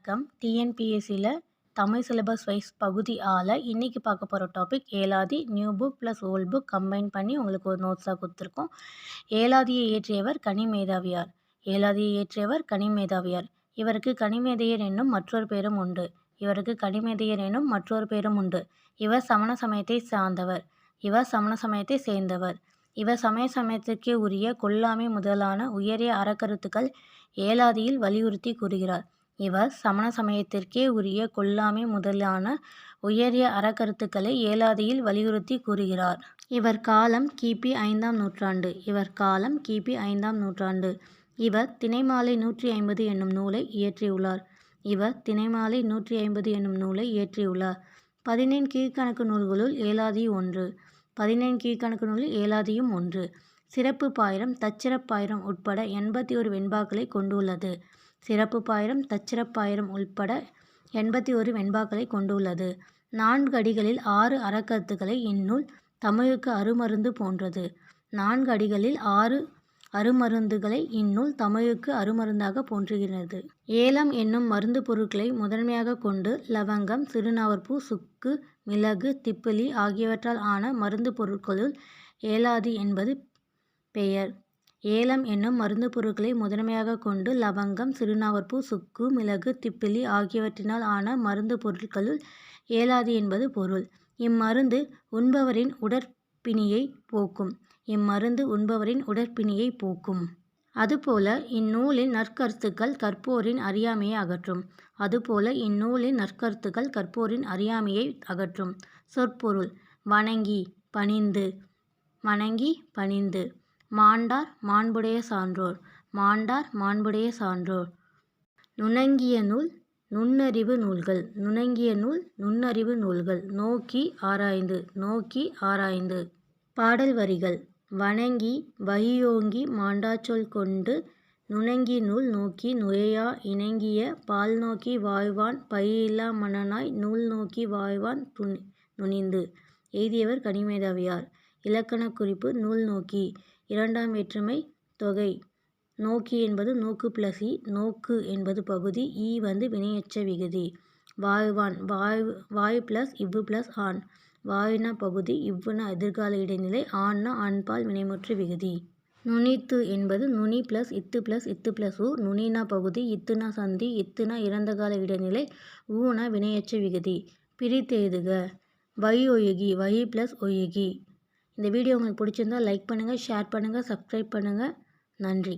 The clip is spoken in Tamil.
வணக்கம். டிஎன்பிஎஸ்சியில் தமிழ் சிலபஸ் வைஸ் பகுதி ஆல இன்றைக்கி பார்க்க போகிற topic Elathi new book plus old book combine பண்ணி உங்களுக்கு ஒரு நோட்ஸாக கொடுத்துருக்கோம். ஏலாதியை இயற்றியவர் கனிமேதாவியார். ஏலாதியை இயற்றியவர் கனிமேதாவியார். இவருக்கு கனிமேதையர் என்னும் மற்றொரு பேரும் உண்டு. இவர் சமண சமயத்தை சார்ந்தவர். இவர் சமய சமயத்திற்கே உரிய கொல்லாமை முதலான உயரிய அறக்கருத்துக்கள் ஏலாதியில் வலியுறுத்தி கூறுகிறார். இவர் சமண சமயத்திற்கே உரிய கொல்லாமை முதலான உயரிய அறக்கருத்துக்களை ஏலாதியில் வலியுறுத்தி கூறுகிறார். இவர் காலம் கிபி 5ஆம் நூற்றாண்டு. இவர் திணைமாலை 150 என்னும் நூலை இயற்றியுள்ளார். 14 கீழ்க்கணக்கு நூல்களுள் ஏலாதியும் ஒன்று. சிறப்பு பாயிரம் தச்சிறப்பாயிரம் உட்பட 81 வெண்பாக்களை கொண்டுள்ளது. 4 அடிகளில் 6 அறக்கருத்துக்களை இந்நூல் தமிழுக்கு அருமருந்து போன்றது. 4 அடிகளில் 6 அருமருந்துகளை இந்நூல் தமிழுக்கு அருமருந்தாக போன்றுகிறது. ஏலம் என்னும் மருந்து பொருட்களை முதன்மையாக கொண்டு லவங்கம், சிறுநாவற்பூ, சுக்கு, மிளகு, திப்பிலி ஆகியவற்றால் ஆன மருந்து பொருட்களுள் ஏலாதி என்பது பெயர். ஏலம் என்னும் மருந்து பொருட்களை முதன்மையாக கொண்டு லவங்கம், சிறுநாவற்பூ, சுக்கு, மிளகு, திப்பிலி ஆகியவற்றினால் ஆன மருந்து பொருட்களுள் ஏலாதி என்பது பொருள். இம்மருந்து உண்பவரின் உடற்பிணியை போக்கும். அதுபோல இந்நூலின் நற்கருத்துக்கள் கற்போரின் அறியாமையை அகற்றும். சொற்பொருள்: வணங்கி, பணிந்து. மாண்டார் மாண்புடைய சான்றோர். நுணங்கிய நூல் நுண்ணறிவு நூல்கள். நோக்கி ஆராய்ந்து. பாடல் வரிகள்: வணங்கி வகியோங்கி மாண்டாச்சொல் கொண்டு நுணங்கி நூல் நோக்கி நுழையா இணங்கிய பால் நோக்கி வாய்வான் பழியில்லா மன்னனாய் நூல் நோக்கி வாய்வான் நுணிந்து. எழுதியவர் கனிமேதாவியார். இலக்கணக் குறிப்பு: நூல் நோக்கி. 2ஆம் வேற்றுமை தொகை. நோக்கி என்பது நோக்கு + நோக்கு என்பது பகுதி. வினையெச்ச விகுதி. வாய்வான் வாய் + இவ்வு + ஆண். வாய்னா பகுதி, இவ்வுனா எதிர்கால இடைநிலை, ஆண்னா ஆண்பால் வினைமுற்று விகுதி. நுனித்து என்பது நுனி + இத்து + ஊ. நுனினா பகுதி, இத்துனா சந்தி, இத்துனா இறந்தகால இடைநிலை, ஊனா வினையெச்ச விகுதி. பிரித்தெழுதுக: வழியொழுகி வழி + ஒழுகி. இந்த வீடியோ உங்களுக்கு பிடிச்சிருந்தால் லைக் பண்ணுங்கள், ஷேர் பண்ணுங்கள், சப்ஸ்கிரைப் பண்ணுங்கள். நன்றி.